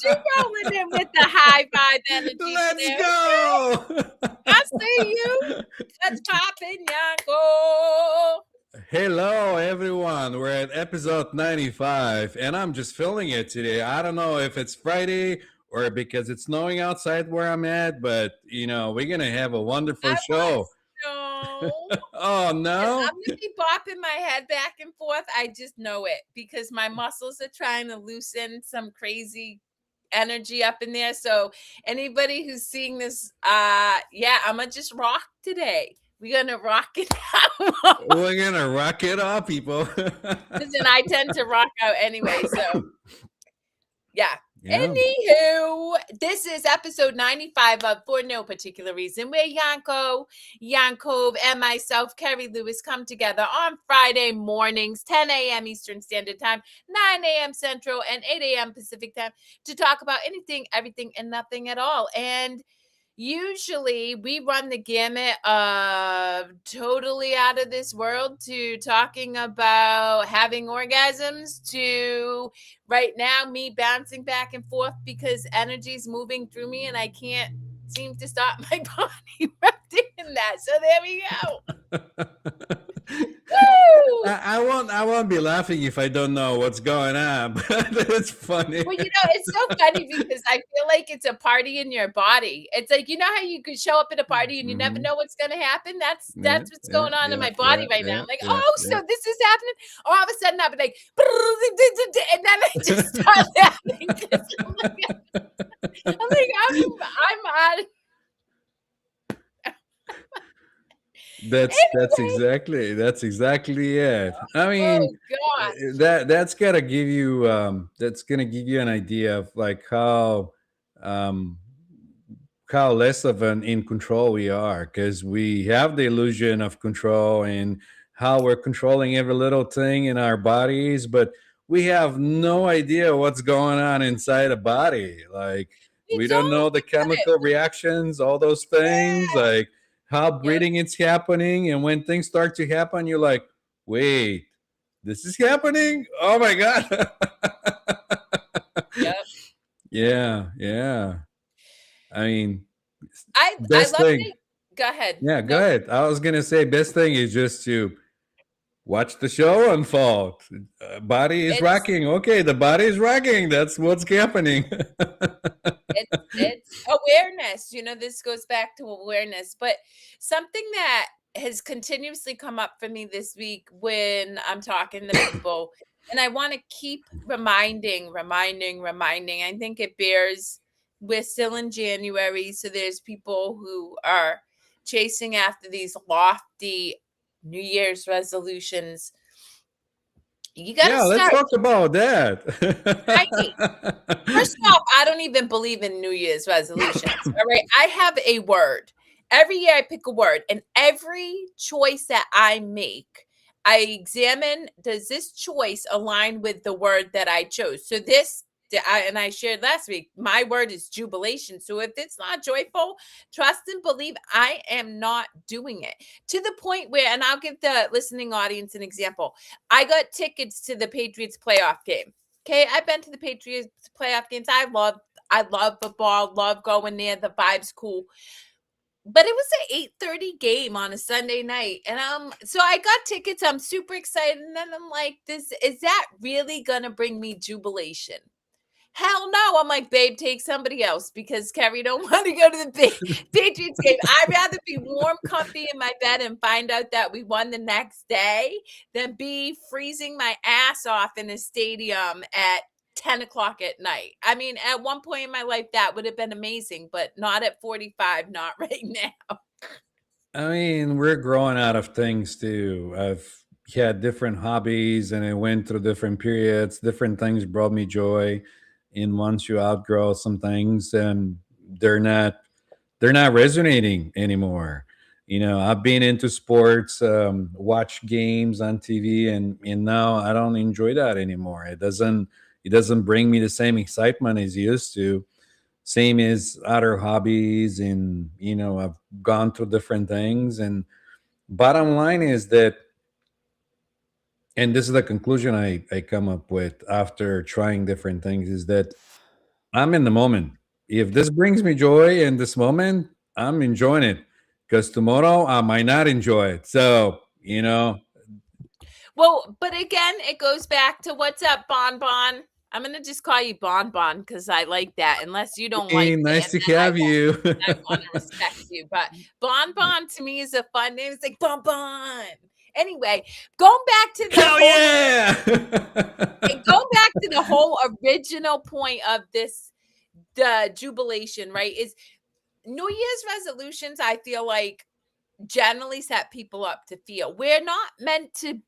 rolling in with the high vibe energy Let's today. go. I see you. Let's pop in, Yanko. Hello, everyone. We're at episode 95, and I'm just feeling it today. I don't know if it's Friday or because it's snowing outside where I'm at, but we're going to have a wonderful I want show. snow. Oh, And no? I'm gonna be bopping my head back and forth. I just know it because my muscles are trying to loosen some crazy energy up in there. So anybody who's seeing this, yeah, I'm gonna just rock today. We're gonna rock it out. We're going to rock it up, people. Listen, I tend to rock out anyway, so yeah. Yeah. Anywho, this is episode 95 of For No Particular Reason, where Yanko, Yankov, and myself, Kerri Lewis, come together on Friday mornings, 10 a.m. Eastern Standard Time, 9 a.m. Central, and 8 a.m. Pacific Time to talk about anything, everything, and nothing at all. And usually we run the gamut of totally out of this world to talking about having orgasms to right now me bouncing back and forth because energy's moving through me and I can't seem to stop my body from doing that. So there we go. Woo! I won't be laughing if I don't know what's going on, but it's funny. Well, it's so funny because I feel like it's a party in your body. It's like, how you could show up at a party and you never know what's going to happen? That's Yeah, what's yeah, going on in yeah, my body yeah, right now. yeah, I'm like, yeah, oh, yeah. so this is happening. All of a sudden I'll be like, and then I just start laughing. I'm like, I'm on. That's Anyway. exactly it. I mean, Oh gosh. that's gonna give you an idea of like um how less of an in control we are, because we have the illusion of control and how we're controlling every little thing in our bodies, but we have no idea what's going on inside a body. Like, You we don't don't know the get it. chemical reactions, all those things, Yeah. like how Yep. breathing is happening, and when things start to happen, you're like, wait, this is happening? Oh my god. Yep. Yeah, yeah. I mean, I best love thing. it. Go ahead. Yeah, go No. ahead. I was gonna say best thing is just to watch the show unfold. Body is It's rocking. Okay, the body is rocking. That's what's happening. it's awareness. This goes back to awareness. But something that has continuously come up for me this week when I'm talking to people, and I want to keep reminding. I think it bears. We're still in January, so there's people who are chasing after these lofty New Year's resolutions. You got to Yeah, let's start talk about that. tiny. First off, I don't even believe in New Year's resolutions. All right. I have a word. Every year I pick a word, and every choice that I make, I examine, does this choice align with the word that I chose? So and I shared last week, my word is jubilation. So if it's not joyful, trust and believe I am not doing it, to the point where, and I'll give the listening audience an example. I got tickets to the Patriots playoff game. Okay, I've been to the Patriots playoff games. I love football, love going there. The vibe's cool. But it was an 8:30 game on a Sunday night. And so I got tickets. I'm super excited. And then I'm like, is that really gonna bring me jubilation? Hell no. I'm like, babe, take somebody else because Kerri don't want to go to the Patriots game. I'd rather be warm, comfy in my bed and find out that we won the next day than be freezing my ass off in a stadium at 10 o'clock at night. I mean, at one point in my life, that would have been amazing, but not at 45, not right now. I mean, we're growing out of things too. I've had different hobbies and I went through different periods. Different things brought me joy. And once you outgrow some things, and they're not they're not resonating anymore. I've been into sports, watch games on TV, and now I don't enjoy that anymore. It doesn't bring me the same excitement as it used to. Same as other hobbies, and I've gone through different things, and bottom line is that, and this is the conclusion I come up with after trying different things, is that I'm in the moment. If this brings me joy in this moment, I'm enjoying it. Because tomorrow I might not enjoy it. So, Well, but again, it goes back to what's up, Bon Bon. I'm gonna just call you Bon Bon because I like that. Unless you don't like hey, it, and nice to then have you. I want to respect you. But Bon Bon to me is a fun name. It's like Bon Bon. Anyway, going back to the Hell whole yeah. and going back to the whole original point of this, the jubilation, right? Is New Year's resolutions, I feel like generally set people up to feel. We're not meant to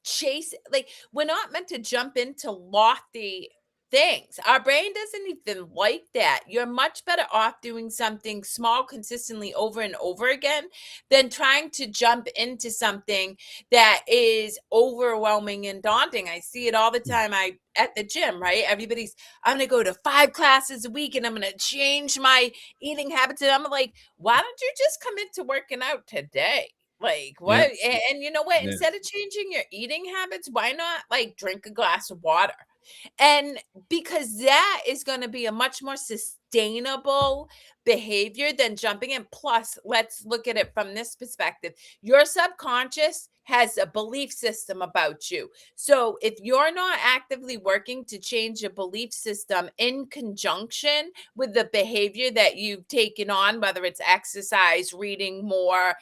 chase, like, we're not meant to jump into lofty things. Our brain doesn't even like that. You're much better off doing something small consistently over and over again than trying to jump into something that is overwhelming and daunting. I see it all the time. I at the gym, right? Everybody's, I'm gonna go to 5 classes a week and I'm gonna change my eating habits. And I'm like, why don't you just commit to working out today? Like, Yeah. what? And you know what? Yeah. Instead of changing your eating habits, why not like drink a glass of water? And because that is going to be a much more sustainable behavior than jumping in. Plus, let's look at it from this perspective. Your subconscious has a belief system about you. So, if you're not actively working to change a belief system in conjunction with the behavior that you've taken on, whether it's exercise, reading more,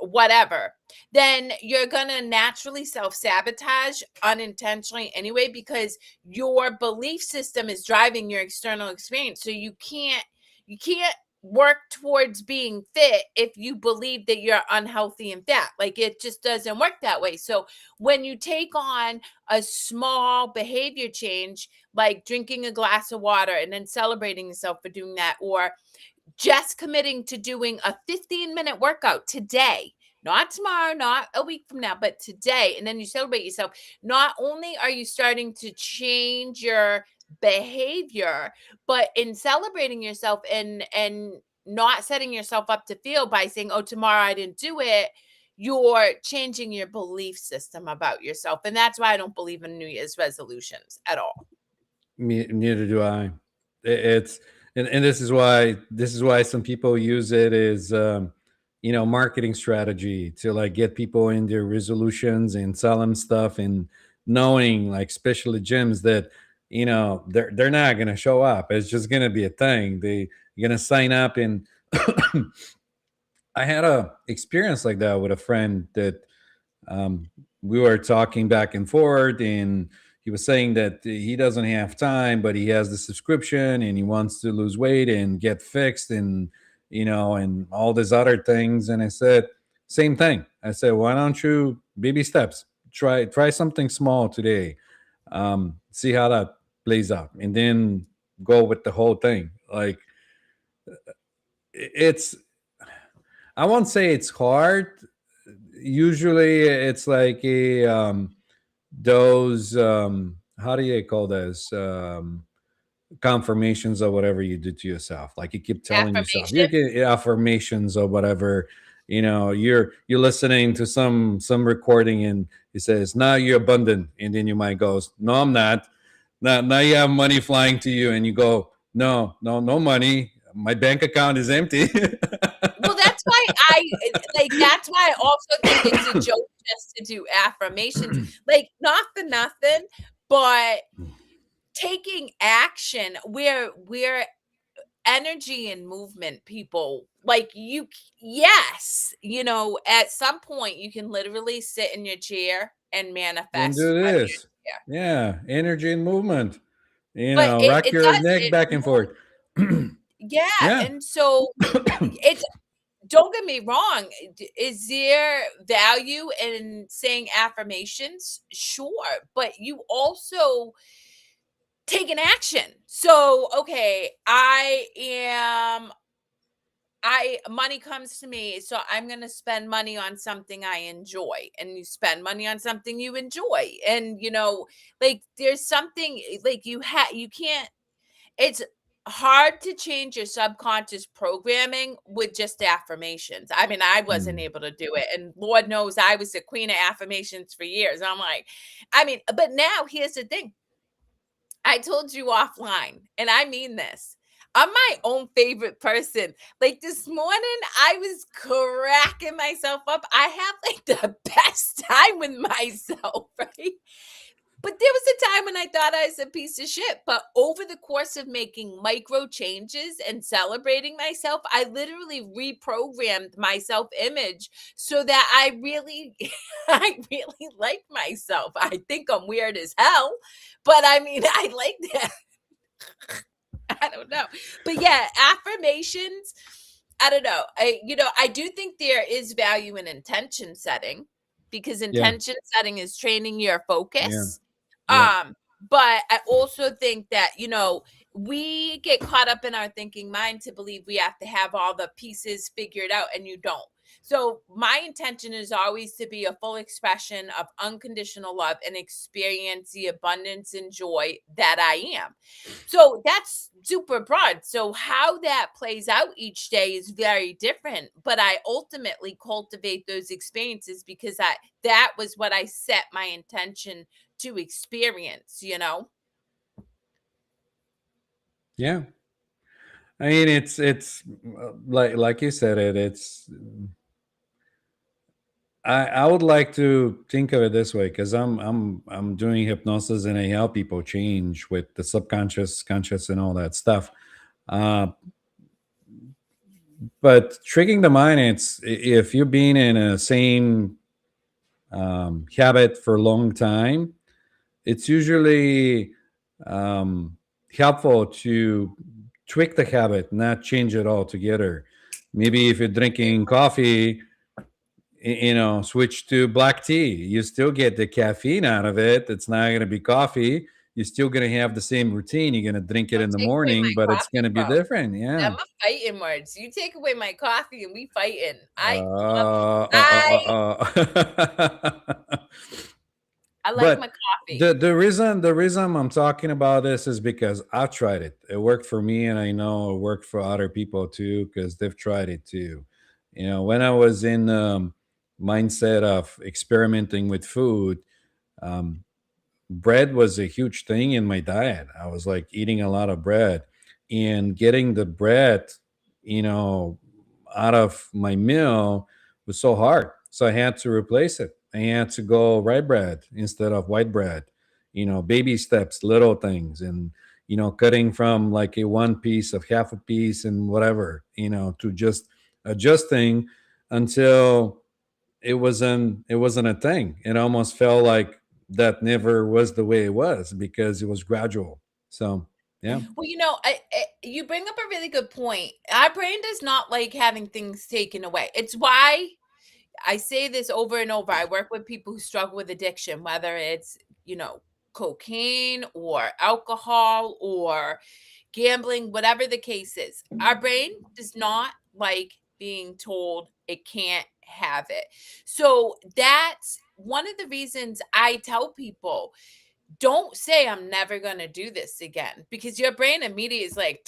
whatever, then you're gonna naturally self-sabotage unintentionally anyway, because your belief system is driving your external experience. So you can't work towards being fit if you believe that you're unhealthy and fat. Like, it just doesn't work that way. So when you take on a small behavior change, like drinking a glass of water and then celebrating yourself for doing that, or just committing to doing a 15-minute workout today, not tomorrow, not a week from now, but today, and then you celebrate yourself. Not only are you starting to change your behavior, but in celebrating yourself and not setting yourself up to fail by saying, "Oh, tomorrow I didn't do it," you're changing your belief system about yourself. And that's why I don't believe in New Year's resolutions at all. Neither do I. It's and this is why some people use it as marketing strategy to like get people in their resolutions and sell them stuff, and knowing like especially gyms that they're not gonna show up. It's just gonna be a thing. You're gonna sign up, and I had a experience like that with a friend that um, we were talking back and forth, and he was saying that he doesn't have time, but he has the subscription and he wants to lose weight and get fixed, and and all these other things. And I said, same thing. I said, why don't you baby steps? Try something small today. See how that plays out, and then go with the whole thing. Like it's I won't say it's hard. Usually it's like a those how do you call those confirmations or whatever you do to yourself, like you keep telling yourself you're Affirmation. getting affirmations or whatever. You're listening to some recording, and it says now you're abundant, and then your mind goes, no, I'm not. Now you have money flying to you, and you go, no, no, no money, my bank account is empty. Well, that's why that's why I also think it's a joke just to do affirmations. Like, not for nothing, but taking action, we're energy and movement people. Like, yes, at some point you can literally sit in your chair and And manifest do out of your this. chair. Yeah, energy and movement. But it Rock it your does, neck it back and moves. forth. Yeah, Yeah. and so it's, don't get me wrong. Is there value in saying affirmations? Sure. But you also take an action. So, okay, money comes to me, so I'm going to spend money on something I enjoy. And you spend money on something you enjoy. And, like, there's something like you can't, it's hard to change your subconscious programming with just affirmations. I mean, I wasn't Mm. able to do it, and Lord knows I was the queen of affirmations for years. I'm like, I mean, but now here's the thing. I told you offline, and I mean this. I'm my own favorite person. Like this morning, I was cracking myself up. I have like the best time with myself, right? But there was a time when I thought I was a piece of shit. But over the course of making micro changes and celebrating myself, I literally reprogrammed my self image so that I really, I really like myself. I think I'm weird as hell, but I mean, I like that. I don't know. But yeah, affirmations, I don't know. I do think there is value in intention setting because Yeah, intention setting is training your yeah, focus. yeah, But I also think that, we get caught up in our thinking mind to believe we have to have all the pieces figured out, and you don't. So my intention is always to be a full expression of unconditional love and experience the abundance and joy that I am. So that's super broad. So how that plays out each day is very different, but I ultimately cultivate those experiences because that was what I set my intention to experience. yeah. I mean, it's like you said it. It's I would like to think of it this way because I'm doing hypnosis and I help people change with the subconscious, conscious, and all that stuff. Uh, but tricking the mind, if you've been in a same habit for a long time, it's usually um, helpful to tweak the habit, not change it altogether. Maybe if you're drinking coffee, switch to black tea. You still get the caffeine out of it. It's not going to be coffee. You're still going to have the same routine. You're going to drink it Don't in the take away morning, but my it's going coffee, to be bro. different. Yeah. Them are fighting words. You take away my coffee and we fighting. Uh, uh, I I like my but coffee. the reason I'm talking about this is because I've tried it. It worked for me, and I know it worked for other people too because they've tried it too. When I was in mindset of experimenting with food, um, bread was a huge thing in my diet. I was like eating a lot of bread and getting the bread, you know, out of my meal was so hard. So I had to replace it. I had to go rye bread instead of white bread, baby steps, little things. And, cutting from like a one piece of half a piece and whatever, to just adjusting until it wasn't a thing. It almost felt like that never was the way it was because it was gradual. So yeah, Well, you bring up a really good point. Our brain does not like having things taken away. It's why I say this over and over. I work with people who struggle with addiction, whether it's, cocaine or alcohol or gambling, whatever the case is. Our brain does not like being told it can't have it. So that's one of the reasons I tell people don't say I'm never going to do this again because your brain immediately is like,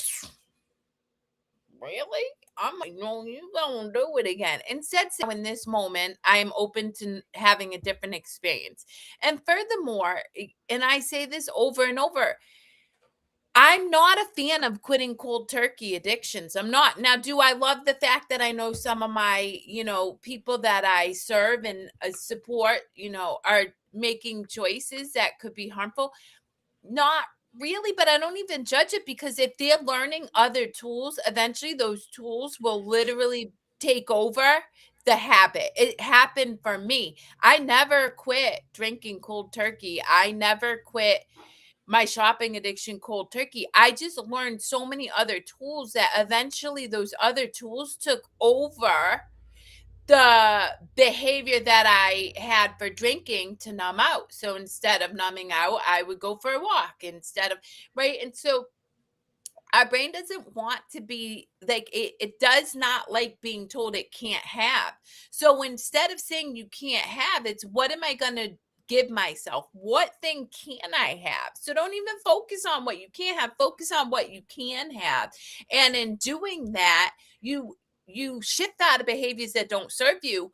really? I'm like, no, you gonna do it again. Instead, say, in this moment, I am open to having a different experience. And furthermore, and I say this over and over, I'm not a fan of quitting cold turkey addictions. I'm not. Now, do I love the fact that I know some of my, people that I serve and support, are making choices that could be harmful? Not really, but I don't even judge it because if they're learning other tools, eventually those tools will literally take over the habit. It happened for me. I never quit drinking cold turkey. I never quit my shopping addiction cold turkey. I just learned so many other tools that eventually those other tools took over the behavior that I had for drinking to numb out. So instead of numbing out, I would go for a walk instead of right. And so our brain doesn't want to be like it does not like being told it can't have. So instead of saying you can't have, it's what am I gonna give myself? What thing can I have? So don't even focus on what you can't have, focus on what you can have. And in doing that, you shift out of behaviors that don't serve you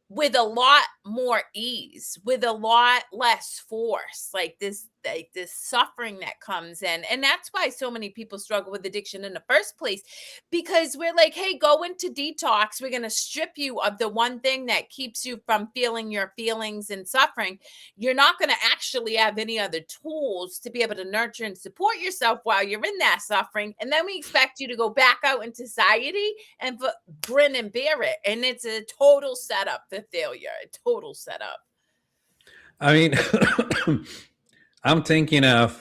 with a lot more ease, with a lot less force. Like like this suffering that comes in. And that's why so many people struggle with addiction in the first place, because we're like, hey, go into detox. We're going to strip you of the one thing that keeps you from feeling your feelings and suffering. You're not going to actually have any other tools to be able to nurture and support yourself while you're in that suffering. And then we expect you to go back out in society and grin and bear it. And it's a total setup for failure, a total setup. I mean, I'm thinking of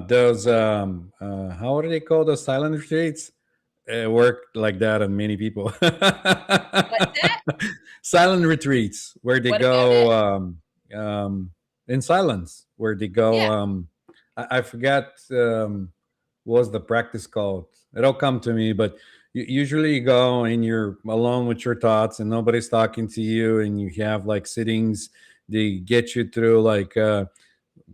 those. How are they called? Those silent retreats. It worked like that on many people. What's that? Silent retreats where they What about it? go in silence, where they go. Yeah. I forgot what was the practice called. It'll come to me, but usually you go and you're alone with your thoughts and nobody's talking to you, and you have like sittings. They get you through like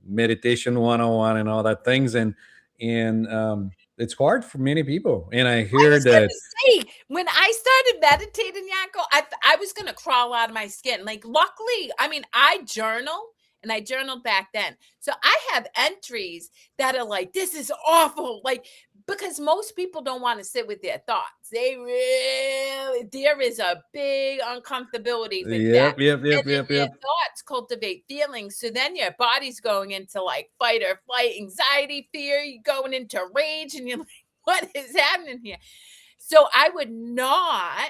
meditation 101 and all that things, and it's hard for many people, and I I hear was gonna that. say, when I started meditating, Yanko, I was gonna crawl out of my skin. Like, luckily, I mean, I journal and I journaled back then. So I have entries that are like, this is awful. Like, because most people don't want to sit with their thoughts. There is a big uncomfortability with that. Yep, yep, And yep, then yep, your yep. thoughts cultivate feelings. So then your body's going into like fight or flight, anxiety, fear, you're going into rage, and you're what is happening here? So I would not.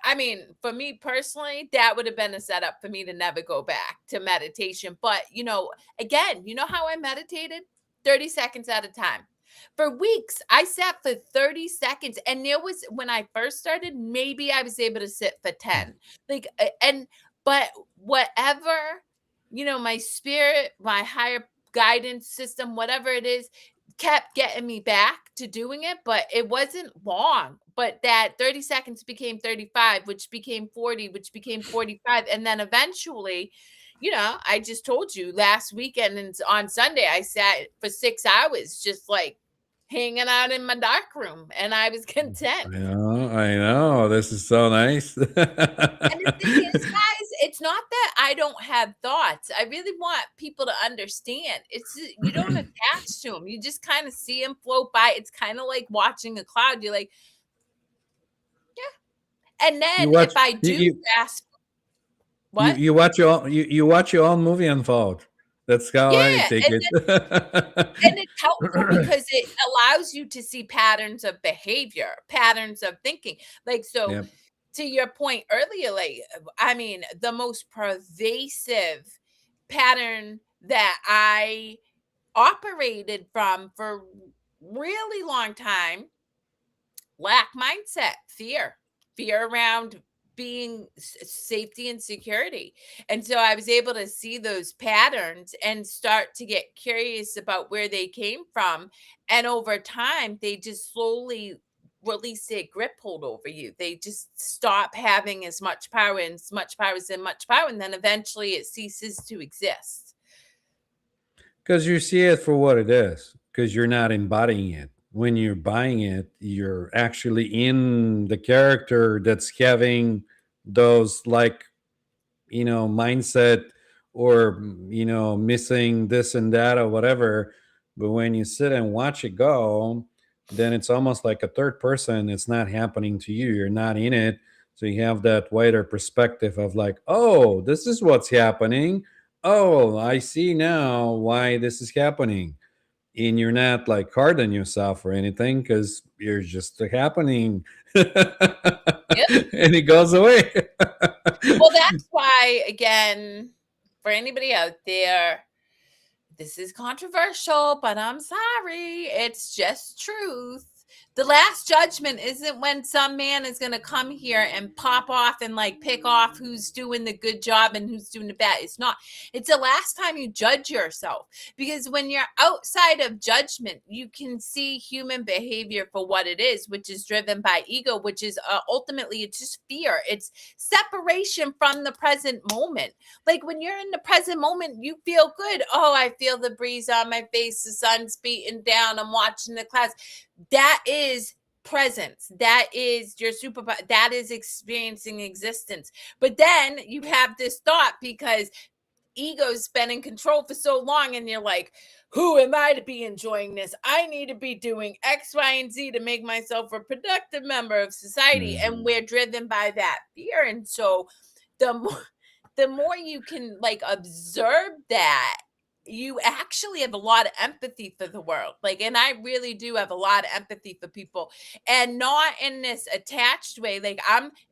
I mean, for me personally, that would have been a setup for me to never go back to meditation. But, again, you know how I meditated? 30 seconds at a time. For weeks, I sat for 30 seconds. And there was, when I first started, maybe I was able to sit for 10. Like, but whatever, my spirit, my higher guidance system, whatever it is, kept getting me back to doing it, but it wasn't long. But that 30 seconds became 35, which became 40, which became 45. And then eventually, I just told you last weekend and on Sunday, I sat for 6 hours just like hanging out in my dark room, and I was content. I know. This is so nice. And the thing is, guys, it's not that I don't have thoughts. I really want people to understand. You don't attach to them. You just kind of see them float by. It's kind of like watching a cloud. You're like, yeah. And you then if watch I you, do you grasp you what? you watch you watch your own movie unfold. That's how I Yeah, take and it. it's helpful because it allows you to see patterns of behavior, patterns of thinking. Like, so Yep. to your point earlier, like, I mean, the most pervasive pattern that I operated from for really long time, lack mindset, fear around being safety and security. And so I was able to see those patterns and start to get curious about where they came from. And over time, they just slowly release their grip hold over you. They just stop having as much power, and as much power is in much power. And then eventually it ceases to exist. Because you see it for what it is, because you're not embodying it. When you're buying it, you're actually in the character that's having those, like, mindset, or missing this and that or whatever. But when you sit and watch it go, then it's almost like a third person. It's not happening to you, you're not in it. So you have that wider perspective of like, oh, this is what's happening. Oh, I see now why this is happening. And you're not like hard on yourself or anything, because you're just happening. And it goes away. Well, that's why, again, for anybody out there, this is controversial, but I'm sorry. It's just truth. The last judgment isn't when some man is going to come here and pop off and like pick off who's doing the good job and who's doing the bad. It's not. It's the last time you judge yourself, because when you're outside of judgment, you can see human behavior for what it is, which is driven by ego, which is ultimately it's just fear. It's separation from the present moment. Like, when you're in the present moment, you feel good. Oh, I feel the breeze on my face, the sun's beating down, I'm watching the clouds. That is presence. That is your superpower. That is experiencing existence. But then you have this thought, because ego's been in control for so long, and you're like, who am I to be enjoying this? I need to be doing X, Y, and Z to make myself a productive member of society. And Mhm. we're driven by that fear. And so the more the more you can like observe that, you actually have a lot of empathy for the world. Like, and I really do have a lot of empathy for people, and not in this attached way. Like,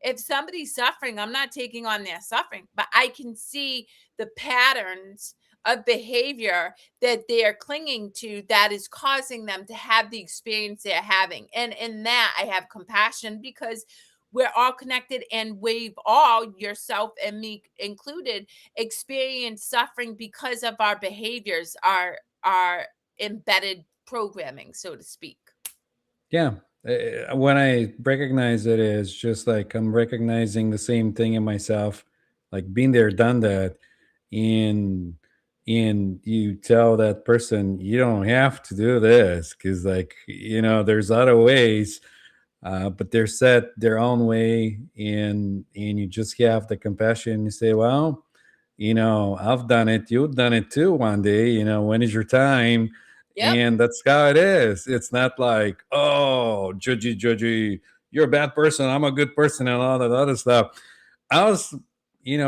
if somebody's suffering, I'm not taking on their suffering, but I can see the patterns of behavior that they're clinging to that is causing them to have the experience they're having. And in that, I have compassion, because we're all connected, and we've all, yourself and me included, experienced suffering because of our behaviors, our embedded programming, so to speak. Yeah. When I recognize it, it's just like I'm recognizing the same thing in myself, like been there, done that. And you tell that person you don't have to do this because, like, there's other ways, but they're set their own way, and you just have the compassion. You say, well, I've done it, you've done it too one day, when is your time? Yep. And that's how it is. It's not like, oh, judgy, you're a bad person, I'm a good person, and all that other stuff. I was,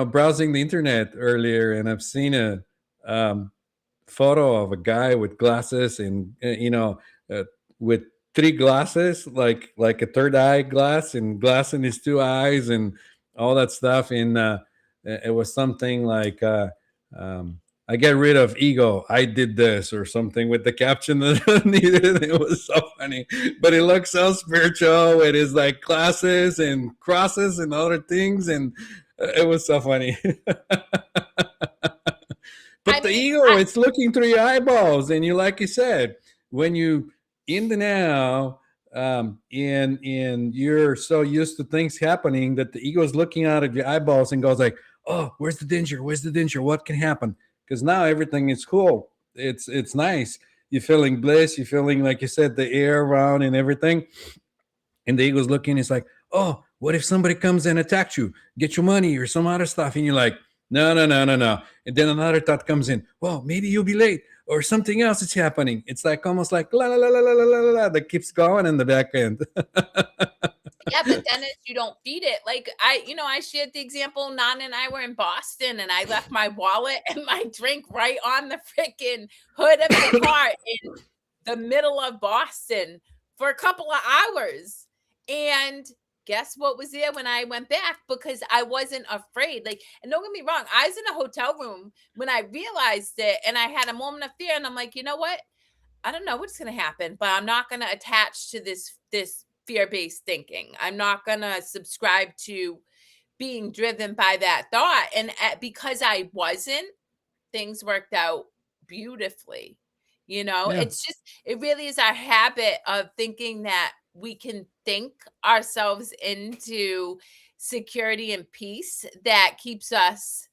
browsing the internet earlier, and I've seen a um, photo of a guy with glasses, and with three glasses, like a third eye glass, and glass in his two eyes, and all that stuff. And it was something like, um, I get rid of ego, I did this, or something, with the caption that needed. It was so funny, but it looks so spiritual with his like glasses and crosses and other things, and it was so funny. I But the mean, ego, it's looking through your eyeballs, and you, like you said, when you in the now, and you're so used to things happening that the ego is looking out of your eyeballs and goes like, "Oh, where's the danger? Where's the danger? What can happen?" Because now everything is cool. It's nice. You're feeling bliss. You're feeling, like you said, the air around and everything. And the ego's looking, it's like, oh, what if somebody comes and attacks you, get your money or some other stuff? And you're like, no, no, no, no, no. And then another thought comes in, well, maybe you'll be late or something else is happening. It's like almost like la la la la la la la la that keeps going in the back end. yeah, but then if you don't feed it, like I shared the example. Nan and I were in Boston, and I left my wallet and my drink right on the freaking hood of the car in the middle of Boston for a couple of hours. And guess what was there when I went back? Because I wasn't afraid. Like, and don't get me wrong, I was in a hotel room when I realized it, and I had a moment of fear, and I'm like, you know what? I don't know what's going to happen, but I'm not going to attach to this fear-based thinking. I'm not going to subscribe to being driven by that thought. And because I wasn't, things worked out beautifully. Yeah. It really is our habit of thinking that we can think ourselves into security and peace that keeps us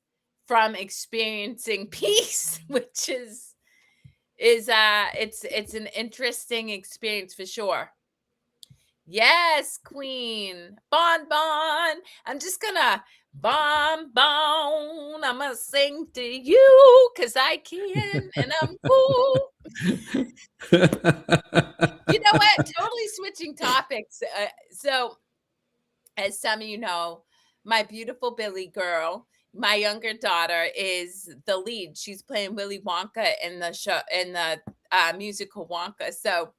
from experiencing peace, which is it's an interesting experience for sure. Yes, queen. Bon bon. I'm just gonna bon bon. I'm gonna sing to you because I can and I'm cool. You know what? Totally switching topics. So, as some of you know, my beautiful Billy girl, my younger daughter, is the lead. She's playing Willy Wonka in the show, in the musical Wonka. So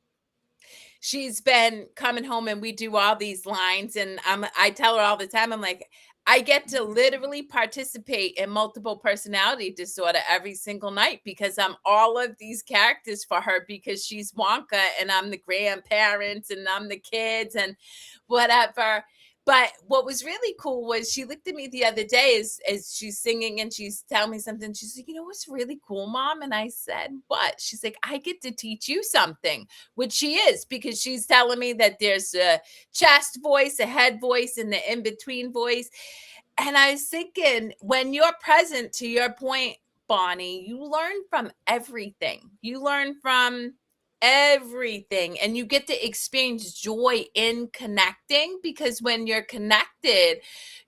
she's been coming home, and we do all these lines, and I tell her all the time, I'm like, I get to literally participate in multiple personality disorder every single night, because I'm all of these characters for her, because she's Wonka and I'm the grandparents and I'm the kids and whatever. But what was really cool was she looked at me the other day as she's singing, and she's telling me something. She's like, you know what's really cool, Mom? And I said, what? She's like, I get to teach you something, which she is, because she's telling me that there's a chest voice, a head voice, and the in between voice. And I was thinking, when you're present, to your point, Bonnie, you learn from everything. You learn from everything, and you get to experience joy in connecting, because when you're connected,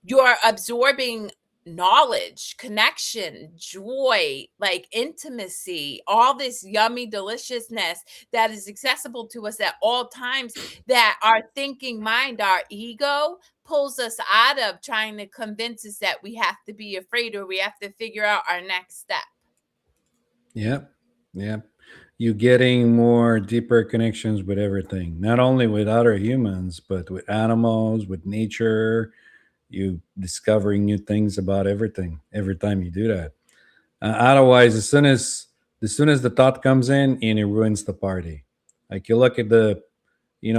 you're absorbing knowledge, connection, joy, like intimacy, all this yummy deliciousness that is accessible to us at all times, that our thinking mind, our ego, pulls us out of, trying to convince us that we have to be afraid or we have to figure out our next step. Yep. Yep. You getting more deeper connections with everything, not only with other humans, but with animals, with nature. You discovering new things about everything every time you do that. Otherwise, as soon as the thought comes in, and it ruins the party. Like you look at the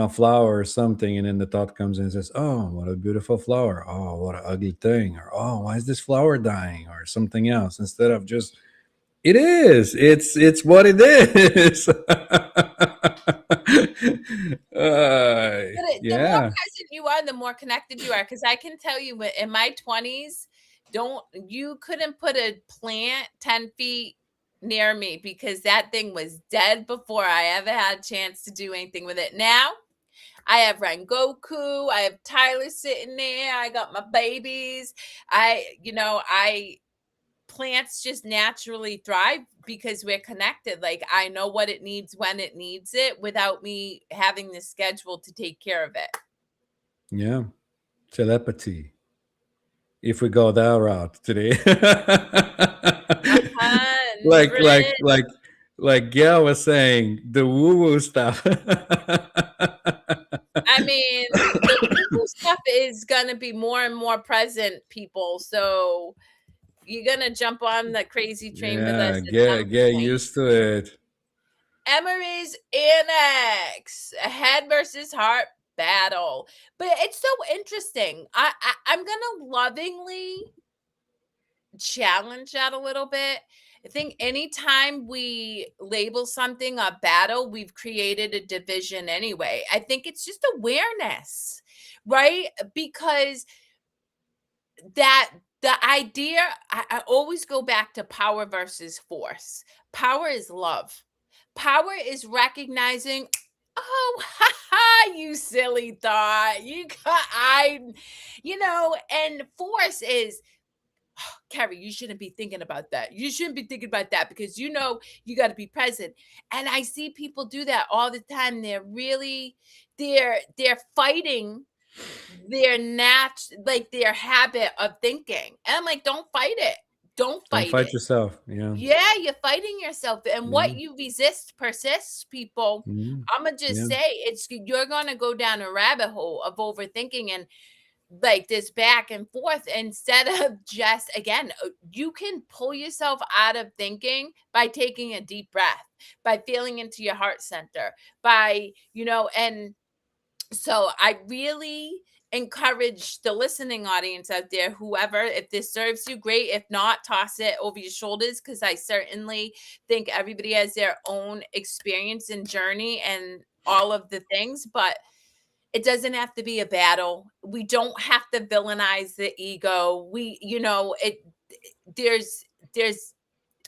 flower or something, and then the thought comes in and says, "Oh, what a beautiful flower! Oh, what an ugly thing!" Or "Oh, why is this flower dying?" Or something else, instead of just it is. It's what it is. The more Yeah, present you are, the more connected you are. Because I can tell you, in my 20s, don't you couldn't put a plant 10 feet near me because that thing was dead before I ever had a chance to do anything with it. Now I have Rengoku, I have Tyler sitting there, I got my babies. I plants just naturally thrive because we're connected. Like, I know what it needs when it needs it without me having the schedule to take care of it. yeah. Telepathy. If we go that route today, A like like hundred. like like Gail was saying, the woo woo stuff. I mean, the woo-woo stuff is gonna be more and more present, people. So you're gonna jump on the crazy train with us Yeah, at some get point. used to it. Emery's Annex, a head versus heart battle. But it's so interesting. I'm gonna lovingly challenge that a little bit. I think anytime we label something a battle, we've created a division anyway. I think it's just awareness, right? Because that the idea, I always go back to power versus force. Power is love. Power is recognizing, oh, ha ha, you silly thought. And force is, Kerri, you shouldn't be thinking about that. You shouldn't be thinking about that because you got to be present. And I see people do that all the time. They're fighting their habit of thinking. And I'm like, don't fight it. Don't Don't fight fight it. yourself. Yeah, Yeah, you're fighting yourself. And yeah, what you resist persists, people. mm, I'm gonna just yeah, say you're gonna go down a rabbit hole of overthinking and like this back and forth instead of just again, you can pull yourself out of thinking by taking a deep breath, by feeling into your heart center, and so I really encourage the listening audience out there, whoever, if this serves you, great. If not, toss it over your shoulders, because I certainly think everybody has their own experience and journey and all of the things, but it doesn't have to be a battle. We don't have to villainize the ego. There's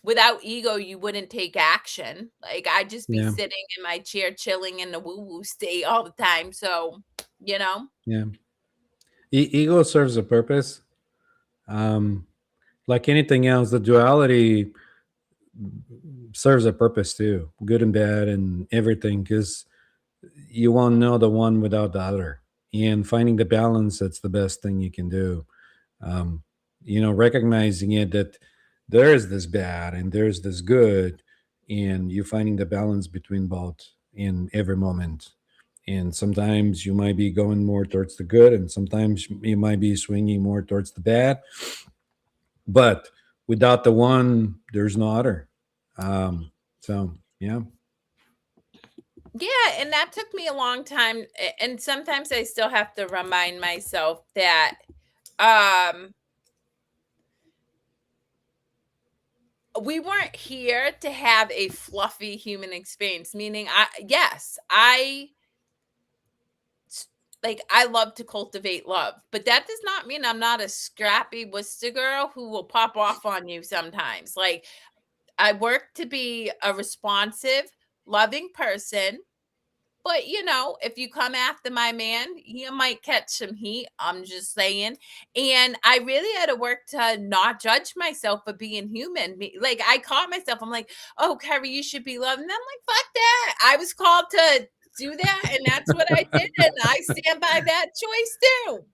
without ego, you wouldn't take action. Like, I'd just be yeah, sitting in my chair chilling in the woo-woo state all the time. So, you know? yeah. Ego serves a purpose. Um, like anything else, the duality serves a purpose too, good and bad and everything, because you won't know the one without the other. And finding the balance, that's the best thing you can do. Um, recognizing it that there is this bad and there's this good, and you finding the balance between both in every moment. And sometimes you might be going more towards the good, and sometimes you might be swinging more towards the bad. But without the one, there's no other. So yeah, Yeah, and that took me a long time. And sometimes I still have to remind myself that um we weren't here to have a fluffy human experience. Meaning, I love to cultivate love, but that does not mean I'm not a scrappy Worcester girl who will pop off on you sometimes. Like, I work to be a responsive, loving person But, if you come after my man, you might catch some heat. I'm just saying. And I really had to work to not judge myself for being human. Like, I caught myself. I'm like, oh, Kerri, you should be loved. And I'm like, fuck that. I was called to do that. And that's what I did. And I stand by that choice too.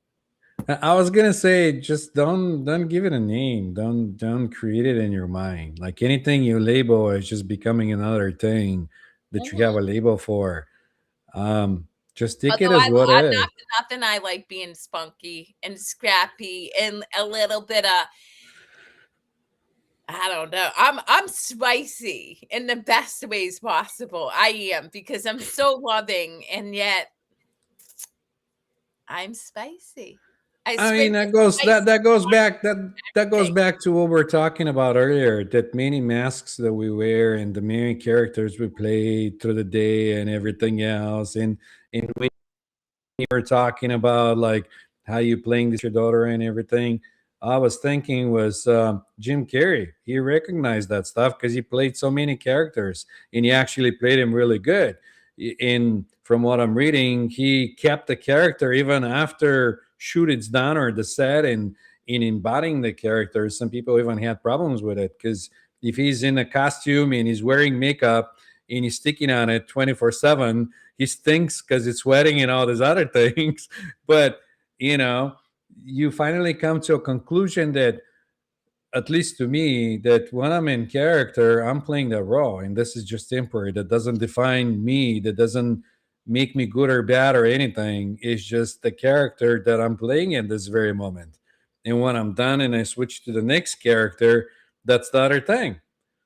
I was gonna say, just don't give it a name. Don't create it in your mind. Like anything you label is just becoming another thing that you have Mhm. a label for. Just take it Although as what I'm is. not for nothing, I like being spunky and scrappy and a little bit of, I don't know. I'm spicy in the best ways possible. I am, because I'm so loving, and yet I'm spicy. I I mean, sprinkle spice that goes on back that goes everything. back to what we are talking about earlier. That many masks that we wear and the many characters we play through the day and everything else. And when you were talking about like how you playing this your daughter and everything, I was thinking was Jim Carrey. He recognized that stuff because he played so many characters and he actually played him really good. In from what I'm reading, he kept the character even after shoot it's done or the set, and in embodying the character. Some people even had problems with it because if he's in a costume and he's wearing makeup and he's sticking on it 24/7, he stinks because it's sweating and all these other things. But you know, you finally come to a conclusion that, at least to me, that when I'm in character, I'm playing the role, and this is just temporary. That doesn't define me. That doesn't make me good or bad or anything. It's just the character that I'm playing in this very moment. And when I'm done and I switch to the next character, that's the other thing.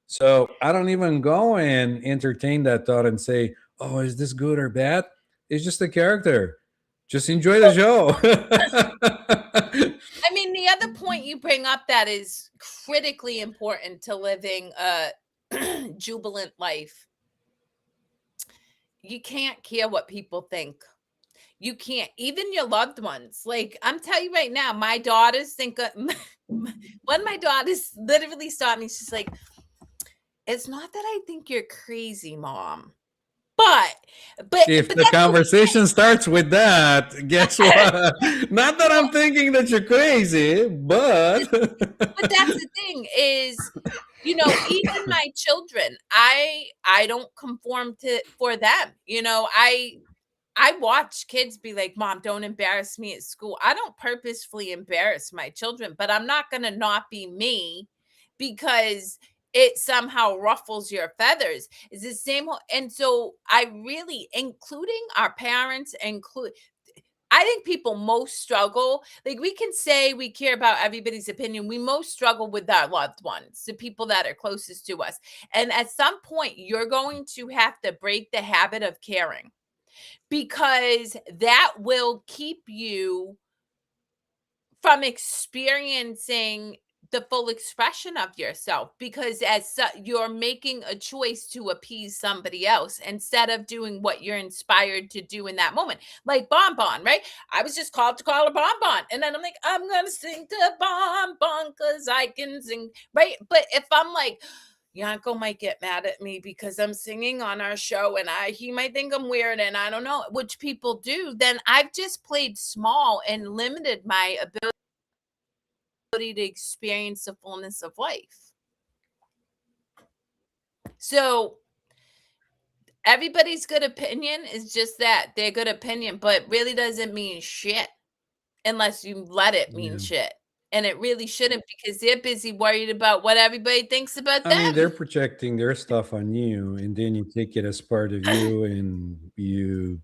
So I don't even go and entertain that thought and say, "Oh, is this good or bad?" It's just a character. Just enjoy the show. I mean, the other point you bring up that is critically important to living a jubilant life. You can't care what people think. You can't, even your loved ones. Like, I'm telling you right now, my daughters think one of my daughters literally stopped me. She's like, "It's not that I think you're crazy, mom, but If the that's conversation starts with that, guess what? Not that I'm thinking that you're crazy, but but that's the thing is, even my children, I don't conform to for them. I watch kids be like, "Mom, don't embarrass me at school." I don't purposefully embarrass my children, but I'm not gonna not be me because it somehow ruffles your feathers. It's the same and so I really, including our parents, include I think people most struggle, like, we can say we care about everybody's opinion. We most struggle with our loved ones, the people that are closest to us. And at some point, you're going to have to break the habit of caring, because that will keep you from experiencing the full expression of yourself, because you're making a choice to appease somebody else instead of doing what you're inspired to do in that moment. Like Bonbon, right? I was just called to call her Bonbon, and then I'm like, I'm gonna sing to Bonbon because I can sing, right? But if I'm like, Yanko might get mad at me because I'm singing on our show, and he might think I'm weird, and I don't know, which people do, then I've just played small and limited my ability to experience the fullness of life. So everybody's good opinion is just that, they're good opinion, but really doesn't mean shit unless you let it mean yeah. shit. And it really shouldn't, because they're busy worried about what everybody thinks about I mean, they're them. projecting their stuff on you, and then you take it as part of you, and you.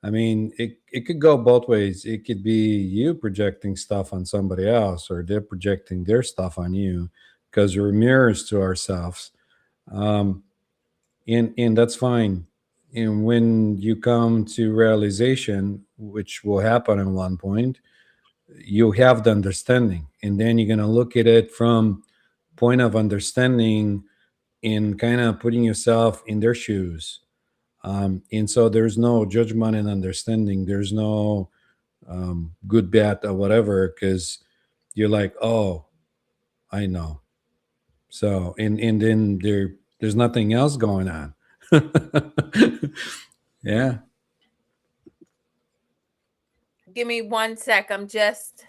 I mean, it could go both ways. It could be you projecting stuff on somebody else, or they're projecting their stuff on you, because we're mirrors to ourselves. Um, and that's fine. And when you come to realization, which will happen at one point, you have the understanding, and then you're gonna look at it from point of understanding and kind of putting yourself in their shoes. And so there's no judgment and understanding. There's no good, bad, or whatever, because you're like, oh, I know. So and then there's nothing else going on. Yeah. Give me 1 sec. I'm just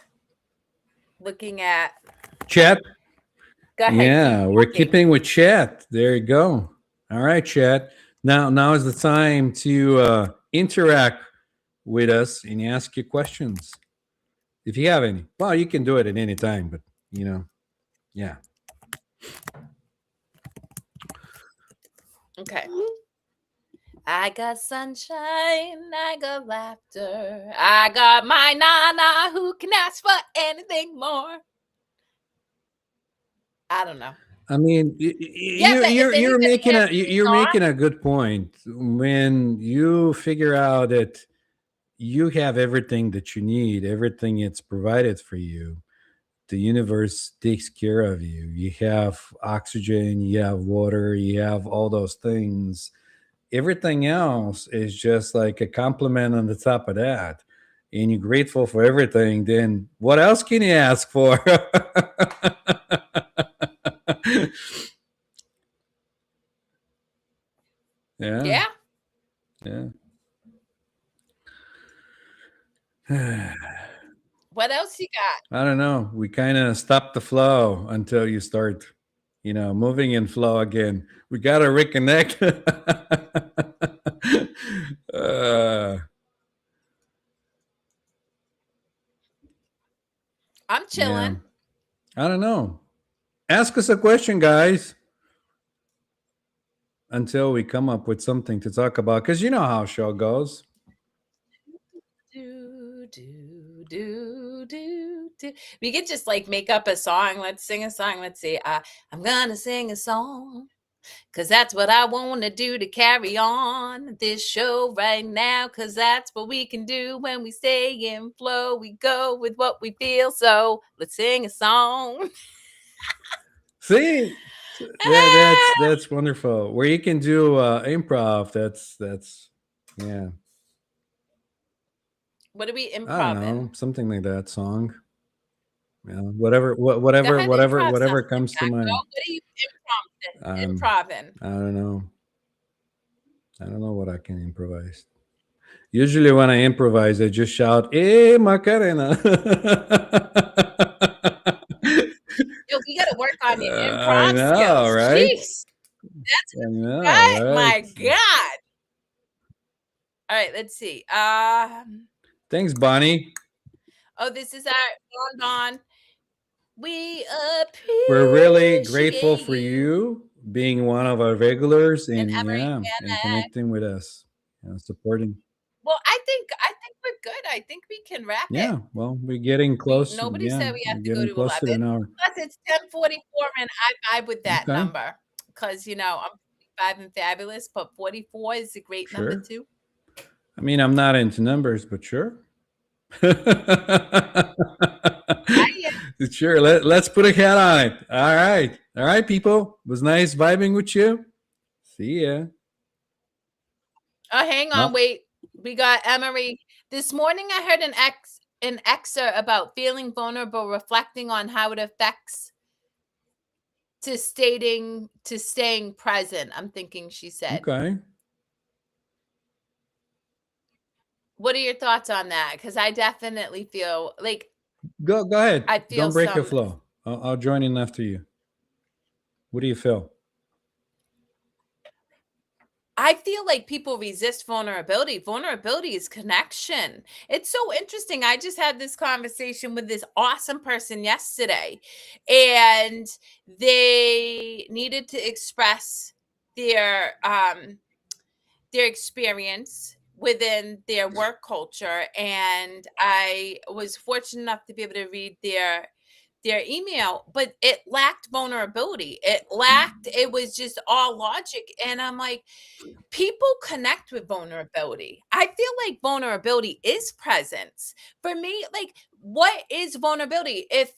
looking at. Chat. Go ahead. Keep Yeah, we're talking. keeping with chat. There you go. All right, chat. Now is the time to interact with us and ask your questions if you have any. Well, you can do it at any time, but yeah. Okay. I got sunshine, I got laughter, I got my Nana who can ask for anything more. I don't know. I mean, Yeah, but if you're anybody making has a any you're thoughts, making a good point when you figure out that you have everything that you need, everything it's provided for you. The universe takes care of you. You have oxygen, you have water, you have all those things. Everything else is just like a compliment on the top of that. And you're grateful for everything, then what else can you ask for? Yeah, yeah. yeah. What else you got? I don't know. We kind of stop the flow until you start, moving in flow again. We got to reconnect. uh, I'm yeah. chilling. I don't know. Ask us a question, guys, until we come up with something to talk about. Because you know how show goes. Do, do, do, do, do. We could just like make up a song. Let's sing a song. Let's see. I'm gonna sing a song. Cause that's what I want to do to carry on this show right now. Cause that's what we can do when we stay in flow. We go with what we feel. So let's sing a song. See, that's wonderful. Where you can do improv. That's yeah. What are we I don't improv know, in? something like that song. Yeah, Go ahead, improv whatever something, comes to Jacko. mind. What are you Um, improv in? I don't know. I don't know what I can improvise. Usually, when I improvise, I just shout, "Hey, Macarena!" Yo, we got to work on your I improv know, skills. right? Jeez. That's I know, right. right? My God. All right, let's see. Thanks, Bonnie. Oh, this is our Don. We We're really grateful appreciate for you. you being one of our regulars And and Emery yeah, and Janet. connecting with us, supporting. Well, I think we're good. I think we can wrap it. Yeah, well, we're getting We close. nobody Yeah, said we have we're to go getting to close to 11. an hour. Plus, it's 10:44, and I vibe with that Okay, number because I'm 5 and fabulous, but 44 is a great number sure. too. I mean, I'm not into numbers, but sure. I Sure. Let's put a hat on it. All right, people. It was nice vibing with you. See ya. Oh, hang on, Oh, wait. We got Emery. This morning I heard an excerpt about feeling vulnerable, reflecting on how it affects to staying present. I'm thinking she said. okay. What are your thoughts on that? Because I definitely feel like Go ahead. I feel Don't break your some flow. I'll join in after you. What do you feel? I feel like people resist vulnerability. Vulnerability is connection. It's so interesting. I just had this conversation with this awesome person yesterday, and they needed to express their experience within their work culture, and I was fortunate enough to be able to read their email, but it lacked vulnerability. It was just all logic, and I'm like, people connect with vulnerability. I feel like vulnerability is presence. For me, like, what is vulnerability? If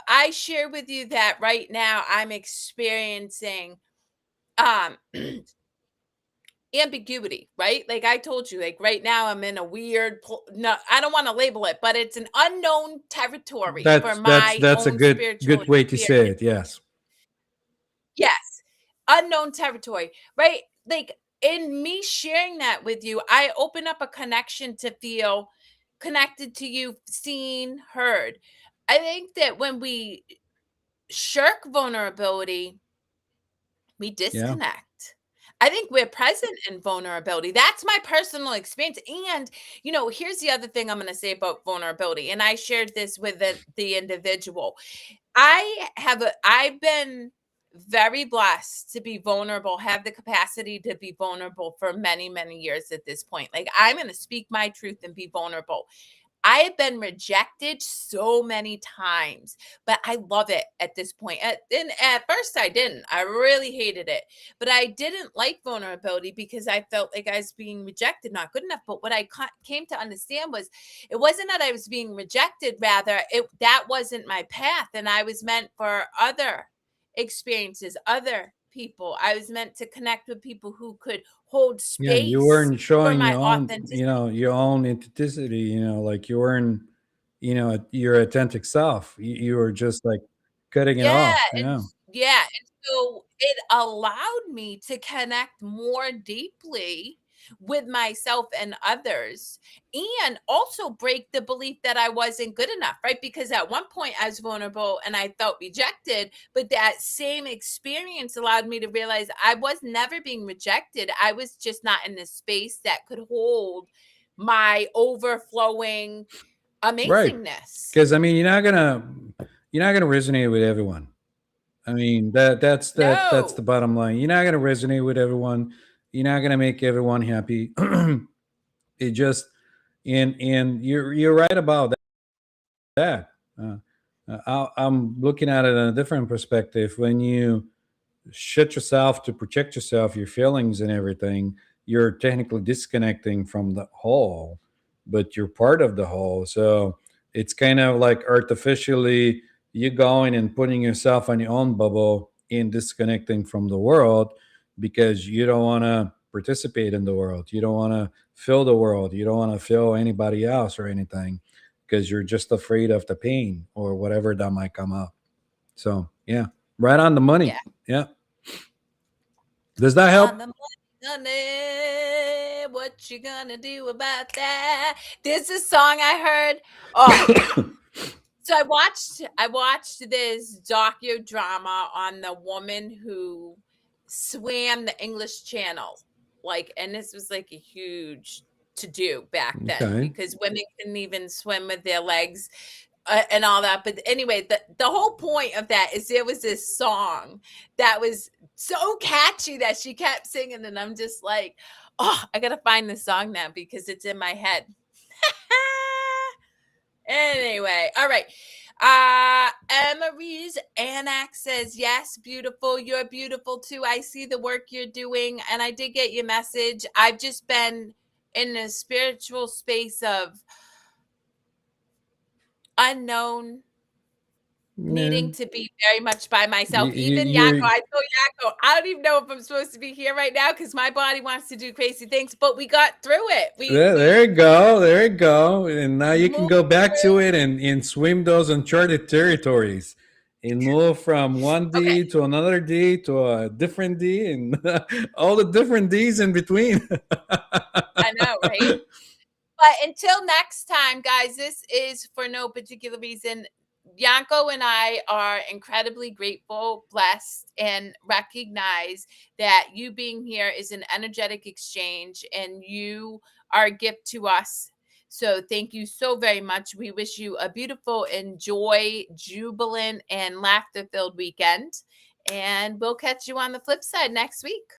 I share with you that right now I'm experiencing um ambiguity, right? Like I told you, like right now I'm in a weird no, I don't want to label it, but it's an unknown territory for my That's a own good spiritual way to say experience. it. Yes. Yes, unknown territory, right? Like in me sharing that with you, I open up a connection to feel connected to you, seen, heard. I think that when we shirk vulnerability, we Yeah. disconnect. I think we're present in vulnerability. That's my personal experience. And, here's the other thing I'm going to say about vulnerability. And I shared this with the individual. I've been very blessed to be vulnerable, have the capacity to be vulnerable for many, many years at this point. Like, I'm going to speak my truth and be vulnerable. I have been rejected so many times, but I love it at this point. At first, I didn't. I really hated it, but I didn't like vulnerability because I felt like I was being rejected, not good enough. But what I came to understand was, it wasn't that I was being rejected. Rather, that wasn't my path, and I was meant for other experiences, other people. I was meant to connect with people who could hold Yeah, you space weren't for showing my your own, authenticity. your own authenticity, like you weren't, your authentic self. You were just like cutting it Yeah, off. and Yeah. yeah, and so it allowed me to connect more deeply with myself and others, and also break the belief that I wasn't good enough, right? Because at one point I was vulnerable and I felt rejected, but that same experience allowed me to realize I was never being rejected. I was just not in the space that could hold my overflowing Right. amazingness. Because I mean, you're not gonna resonate with everyone. I mean, that's the No. bottom line. You're not gonna resonate with everyone. You're not gonna make everyone happy. It just and you're right about that. Uh, I'm looking at it in a different perspective. When you shut yourself to protect yourself, your feelings and everything, you're technically disconnecting from the whole, but you're part of the whole. So it's kind of like artificially you going and putting yourself on your own bubble and disconnecting from the world because you don't want to participate in the world. You don't want to feel the world. You don't want to feel anybody else or anything because you're just afraid of the pain or whatever that might come up. So, yeah, right on the money. Yeah. Yeah. Does that On help? the money, honey, what you gonna do about that? This is a song I heard. Oh, so I watched this docudrama on the woman who swam the English Channel. Like, and this was like a huge to do back then Okay. because women couldn't even swim with their legs, and all that. But anyway, the whole point of that is there was this song that was so catchy that she kept singing, and I'm just like, oh, I gotta find this song now because it's in my head. Anyway, all right. Emery's Annex says, yes, beautiful. You're beautiful too. I see the work you're doing, and I did get your message. I've just been in a spiritual space of unknown, Yeah. needing to be very much by myself. Even Yanko, You're I told Yanko, I don't even know if I'm supposed to be here right now because my body wants to do crazy things, but we got through it. We there, we there you go. There you go. And now you can moved go back to through. it and swim those uncharted territories and move from one Okay, D to another D to a different D and all the different Ds in between. I know, right? But until next time, guys, this is for no particular reason. Yanko and I are incredibly grateful, blessed, and recognize that you being here is an energetic exchange and you are a gift to us. So thank you so very much. We wish you a beautiful, jubilant, and laughter filled weekend. And we'll catch you on the flip side next week.